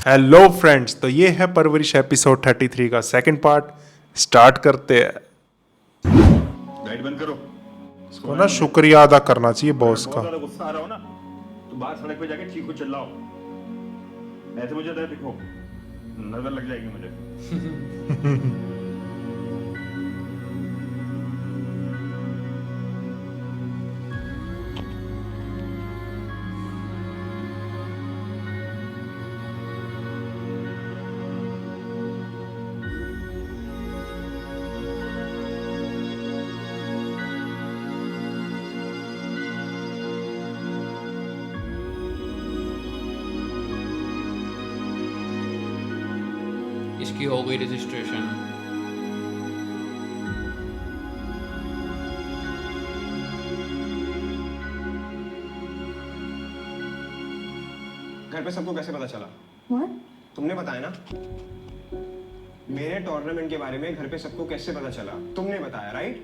Hello friends, तो ये है परवरिश एपिसोड 33 का सेकंड पार्ट। स्टार्ट करते हैं। लाइट बंद करो। इसको ना शुक्रिया अदा करना चाहिए बॉस बहुत का। ज्यादा गुस्सा आ रहा हो ना, तो बाहर सड़क पे जाके चीखो चिल्लाओ। ऐसे मुझे डर दिखो, नजर लग जाएगी मुझे। इसकी हो गई रजिस्ट्रेशन। घर पे सबको कैसे पता चला? What? तुमने बताया ना। मेरे टूर्नामेंट के बारे में घर पे सबको कैसे पता चला? तुमने बताया, राइट?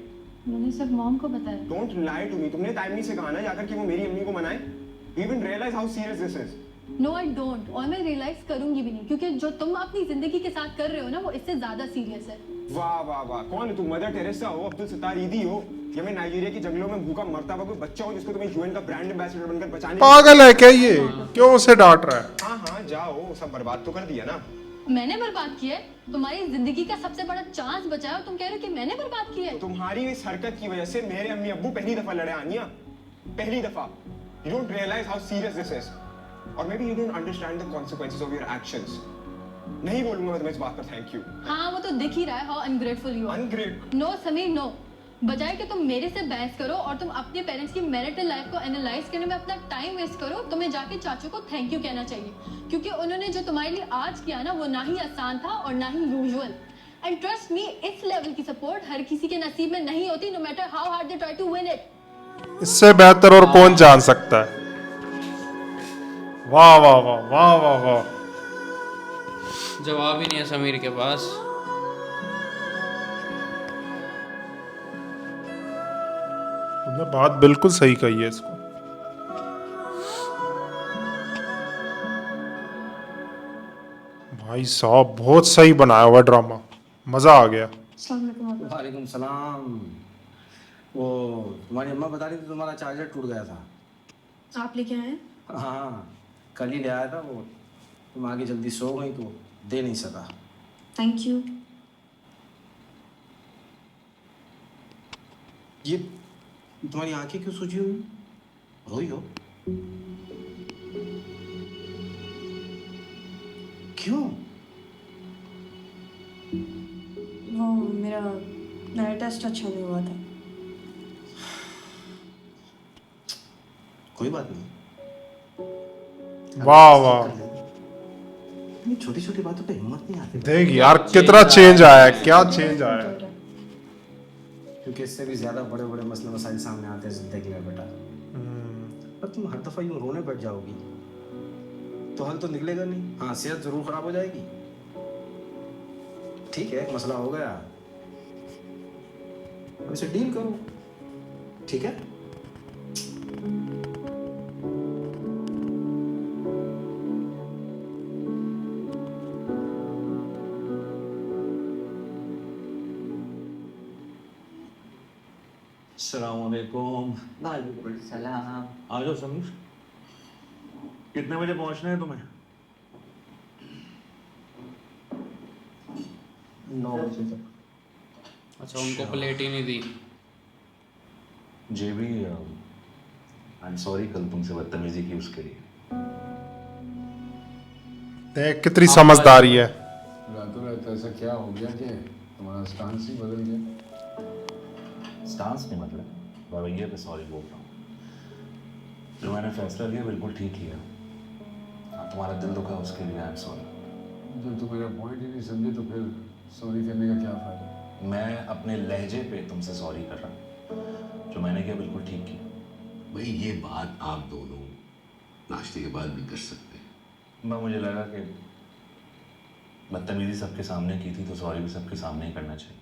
मैंने सब मॉम को बताया। Don't lie to me. तुमने टाइमली से कहा ना जाकर कि वो मेरी अम्मी को मनाए। You even realise how serious this is? No I don't, और मैं रियलाइज करूंगी भी नहीं, क्योंकि जो तुम अपनी जिंदगी के साथ कर रहे हो ना, वो इससे ज्यादा सीरियस है। वाह वाह वाह, कौन है तुम? मदर टेरेसा हो, अब्दुल सत्तार ईदी हो, या मैं नाइजीरिया के जंगलों में भूखा मरता हुआ कोई बच्चा हो जिसको तुम्हें यूएन का ब्रांड एम्बेसडर बनकर बचाने? पागल है क्या ये? क्यों उसे डांट रहा है? हाँ हाँ जाओ, सब बर्बाद तो कर दिया ना। मैंने बर्बाद किया है? तुम्हारी जिंदगी का सबसे बड़ा चांस बचा है और तुम कह रहे हो कि मैंने बर्बाद किया है? तो तुम्हारी इस हरकत की वजह से मेरे अम्मी अब्बू पहली दफा लड़े, आनिया। पहली दफा। You don't realise how serious this is, और maybe you don't understand the consequences of your actions. नहीं बोलूंगा मैं तुम्हें इस बात पर थैंक यू। हाँ, वो तो दिख ही रहा है how ungrateful you are. Ungrate? No Sameer, no. बजाय कि तुम मेरे से बहस करो और तुम अपने पेरेंट्स की मैरिटल लाइफ को एनालाइज करने में अपना टाइम वेस्ट करो, तुम्हें जाके चाचू को थैंक यू कहना चाहिए, क्योंकि उन्होंने जो तुम्हारे लिए आज किया ना, वो ना ही आसान था और ना ही यूजुअल। एंड ट्रस्ट मी, इस लेवल की सपोर्ट हर किसी के नसीब में नहीं होती, no matter how hard they try to win it. इससे बेहतर और कौन जान सकता है? वाह वाह वाह वाह वाह वाह। जवाब ही नहीं है समीर के पास। तुमने बात बिल्कुल सही कही है इसको। भाई साहब, बहुत सही बनाया हुआ ड्रामा। मजा आ गया। वालेकुम सलाम। वो तुम्हारी अम्मा बता रही थी तुम्हारा चार्जर टूट गया था। आप लेके आए? हाँ, कल ही ले आया था वो। तुम आगे जल्दी सो गई तो दे नहीं सका। Thank you. ये तुम्हारी आंखें क्यों सूजी हुई? रोई हो? क्यों? वो मेरा नया टेस्ट अच्छा नहीं हुआ था। कोई बात नहीं। वाह वाह। छोटी छोटी बातों पे हिम्मत नहीं आती। देख यार कितना चेंज आया है, क्या चेंज आया है। क्योंकि इससे भी ज्यादा बड़े बड़े मसले मसाइल सामने आते हैं जिंदगी में बेटा। पर तुम हर दफा यूं रोने बैठ जाओगी तो हल तो निकलेगा नहीं। हाँ, सेहत जरूर खराब हो जाएगी। ठीक है, मसला हो गया, अब इसे डील करो। ठीक है? अस्सलामुअलैकुम। वालेकुम सलाम। आ जाओ समीर। कितने बजे पहुंचना है तुम्हें? 9 बजे तक। अच्छा, उनको प्लेट ही नहीं दी। जे भी आई एम सॉरी कल तुमसे बदतमीजी की उसके लिए। देख कितनी समझदारी है। रातों रात ऐसा क्या हो गया कि तुम्हारा स्टांस ही बदल गया? स्टांस नहीं, मतलब रवैये पे सॉरी बोल रहा हूँ। जो मैंने फैसला लिया बिल्कुल ठीक लिया। हाँ, तुम्हारा दिल दुखा उसके लिए आई एम सॉरी। जब तुम मेरा पॉइंट ही नहीं समझे तो फिर सॉरी करने का क्या फायदा? मैं अपने लहजे पे तुमसे सॉरी कर रहा हूँ। जो मैंने किया बिल्कुल ठीक किया। भाई ये बात आप दोनों नाश्ते के बाद भी कर सकते हैं। मुझे लगा कि बदतमीजी सबके सामने की थी तो सॉरी भी सबके सामने ही करना चाहिए।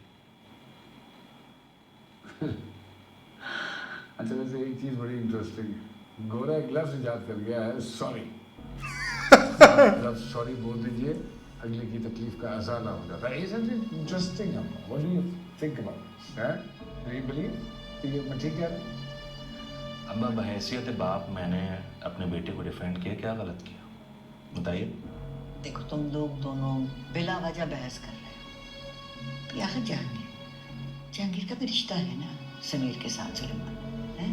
अच्छा, वैसे एक चीज़ बड़ी इंटरेस्टिंग है। गोरा एक लफ्ज याद कर गया है, सॉरी। जब सॉरी बोल दीजिए अगले की तकलीफ का अजाला हो जाता है। Isn't it interesting? What do you think about this? Do you believe ये मैं ठीक कह रहा हूँ? अब्बा बहैसियत बाप मैंने अपने बेटे को डिफेंड किया, क्या गलत किया बताइए? देखो तुम लोग दोनों बिला वजह बहस कर रहे हो। यार जहांगीर का भी रिश्ता है ना समीर के साथ सुलेमान, है?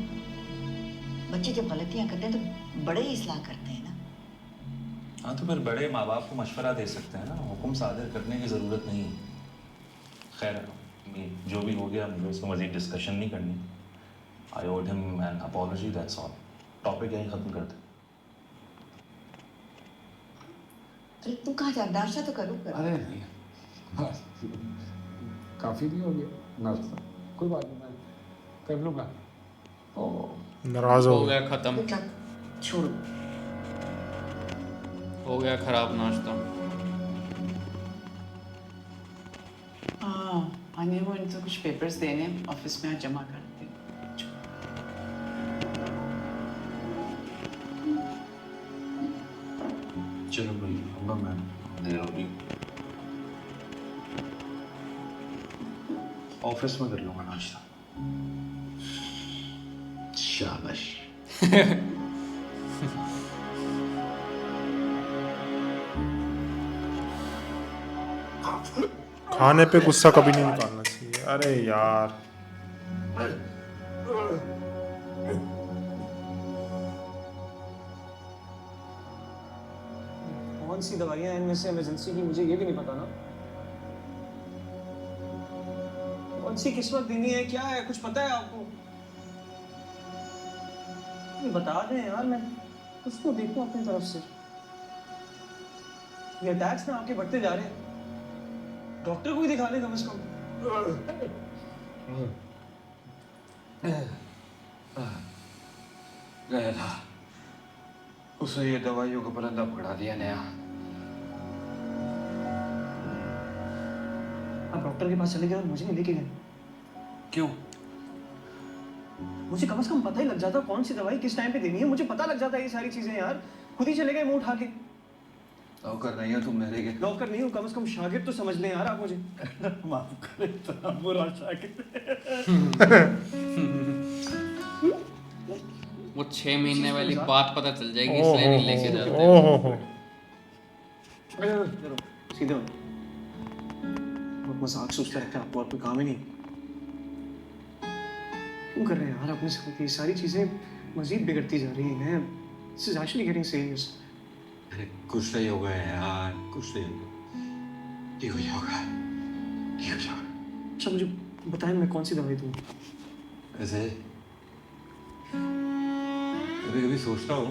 बच्चे जब गलतियां करते हैं तो बड़े ही इस्लाह करते हैं ना। हाँ तो फिर बड़े माँ बाप को मशवरा दे सकते हैं ना, हुक्म सादर करने की ज़रूरत नहीं है। खैर ये जो भी हो गया, मुझे इसको मज़ीद डिस्कशन नहीं करनी। I owed him an apology, that's all. Topic यहीं ख़त्म करते। अरे तुम कहाँ जा, नाश्ता तो करो। अरे नहीं बस काफ़ी नहीं हो गया नाश्ता, कोई बात नहीं, मैं कर लूँगा। नाराज हो गया खत्म, छोड़ो, हो गया खराब नाश्ता। हाँ आने वो इनको कुछ पेपर्स देने ऑफिस में जमा करते। चलो भाई अब्बा मैं दे रहा हूँ, ऑफिस में कर लूँगा नाश्ता। शाबाश। खाने पे गुस्सा कभी नहीं निकालना चाहिए। अरे यार कौन सी दवाइयां हैं इनमें से इमरजेंसी की, मुझे ये भी नहीं पता ना। कौन सी किस वक्त देनी है, क्या है, कुछ पता है आपको? बता दें यार, मैं उसको देखूं अपनी तरफ से। ये अटैक्स ना आपके बढ़ते जा रहे हैं, डॉक्टर को ही दिखा ले कम से कम। गया था, उसे ये दवाइयों का परिंदा पकड़ा दिया नया। आप डॉक्टर के पास चले गए और मुझे नहीं लेके गए। क्यों? मुझे कम से कम पता ही लग जाता कौन सी दवाई किस टाइम पे देनी है, मुझे पता लग जाता है ये सारी चीजें यार। खुद ही चले गए मुंह उठा के। नौकर नहीं हो तुम मेरे के। नौकर नहीं हूँ, कम से कम शागिर्द तो समझ लें यार आप मुझे। माफ करे, इतना बुरा शागिर्द। वो 6 महीने वाली बात पता चल जाएगी, इसलिए नहीं लेके जाते। सीधे हो। बहुत मजाक सोचता रहता है आपको, और कोई काम ही नहीं। क्यों कर रहे हैं यार अपने साथ ये सारी चीजें? मजीद बिगड़ती जा रही हैं। This is actually getting serious. अरे कुछ नहीं होगा यार, कुछ नहीं होगा, ठीक हो जाएगा, ठीक हो जाएगा। अच्छा मुझे बताएं मैं कौन सी दवाई दूँ? ऐसे कभी कभी सोचता हूँ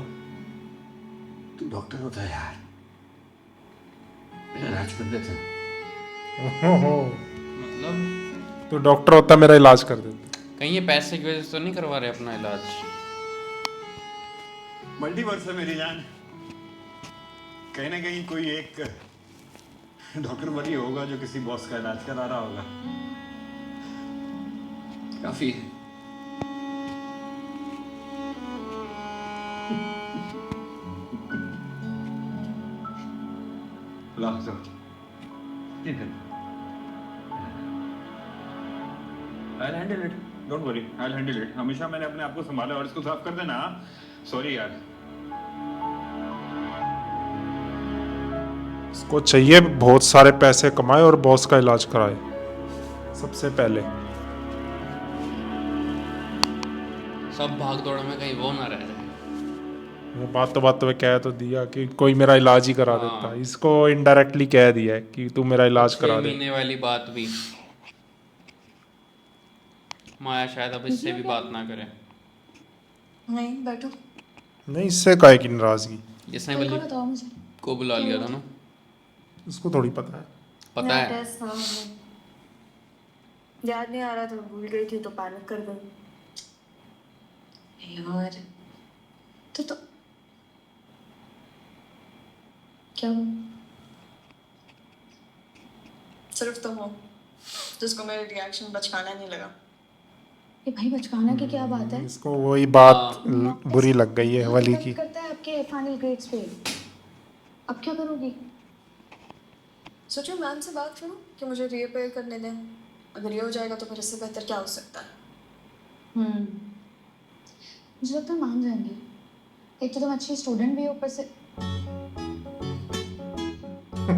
तू डॉक्टर होता है यार, मेरा इलाज कर देता। मतलब तो डॉक्टर होता मेरा इलाज कर देता। कहीं ये पैसे की वजह से तो नहीं करवा रहे अपना इलाज? मल्टीवर्स है मेरी जान, कहीं ना कहीं कोई एक डॉक्टर वही होगा जो किसी बॉस का इलाज करा रहा होगा। काफी है। लाख तो I'll handle it. Don't worry, I'll handle it. हमेशा मैंने अपने आप को संभाला, और इसको साफ कर देना। सॉरी यार। इसको चाहिए बहुत सारे पैसे कमाए और बॉस का इलाज कराए सबसे पहले। सब भाग दौड़ में कहीं वो ना रह जाए। वो बातों में कह तो दिया कि कोई मेरा इलाज ही करा देता, इसको इनडायरेक्टली कह दिया है कि तू मेरा इलाज करा दे। 6 महीने वाली बात भी माया शायद अब इससे भी बात ना करे। नहीं बैठो। नहीं, इससे काहे की नाराजगी? इसने बल्कि बताओ मुझे को बुला लिया था ना, उसको थोड़ी पता है। पता है। टेस्ट था, याद नहीं आ रहा था, भूल गई थी तो पैनिक कर गई यार। तो क्या हुआ? सिर्फ तुम हो जिसको मेरे रिएक्शन बचकाना नहीं लगा। ये भाई बचकाना की क्या बात है? इसको वही बात बुरी लग गई है वली की। करता है आपके फाइनल ग्रेड्स पे। अब क्या करोगी? सोचो मैम से बात करो कि मुझे रीअपेयर करने दें। अगर ये हो जाएगा तो फिर इससे बेहतर क्या हो सकता है? मुझे लगता है मान जाएंगे। एक तो तुम अच्छी स्टूडेंट भी हो, ऊपर से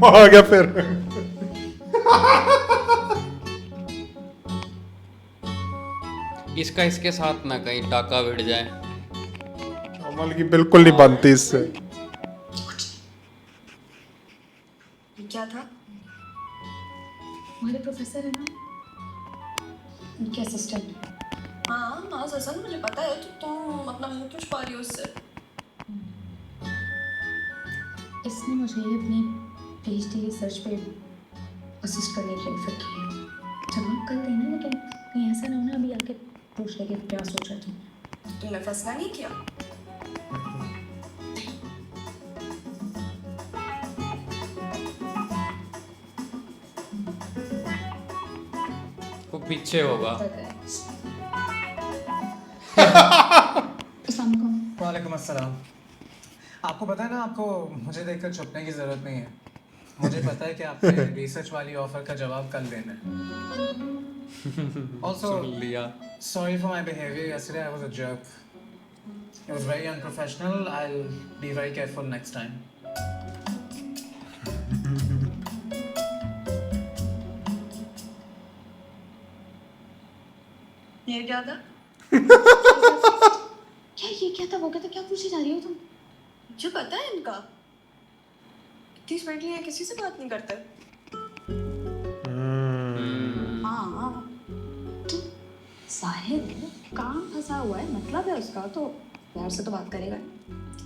आ गया फिर। इसका इसके साथ ना कहीं टाका भिड़ जाए। कमल की बिल्कुल नहीं बनती इससे। क्या था? हमारे प्रोफेसर है ना, उनके असिस्टेंट। हाँ ससन, मुझे पता है। तो तुम अपना मुंह क्यों छुपा रही हो उससे? इसने मुझे अपनी PhD रिसर्च पे असिस्ट करने की ऑफर की है। जवाब कर देना, लेकिन कहीं ऐसा ना हो ना अभी आके पूछ ले कि क्या सोचा तुमने फैसला नहीं किया? वो पीछे होगा। वालेकुम अस्सलाम। आपको पता है ना, आपको मुझे देखकर छुपने की ज़रूरत नहीं है। मुझे पता है कि आपने रिसर्च वाली ऑफर का जवाब कल देना है। Also, sorry for my behavior yesterday. I was a jerk. It was very unprofessional. I'll be very careful next time. ये क्या था? क्या था? वो कहता क्या पूछी जा रही हो तुम? मुझे पता है इनका। इतनी स्मार्टली है, किसी से बात नहीं करते। हाँ, तो साहिब काम फंसा हुआ है, मतलब है उसका, तो प्यार से तो बात करेगा।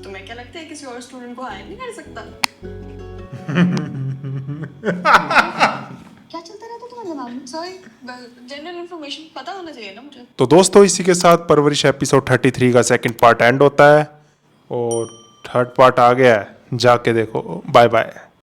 तुम्हें क्या लगता है किसी और स्टूडेंट को हायर नहीं कर सकता? क्या चलता रहता तुम्हारे दिमाग में? सॉरी, जनरल इन्फॉर्मेशन पता होना चाहिए ना मुझे। तो दोस्तों, इसी के साथ परवरिश एपिसोड 33 का सेकंड पार्ट एंड होता है और थर्ड पार्ट आ गया है, जाके देखो। Bye bye.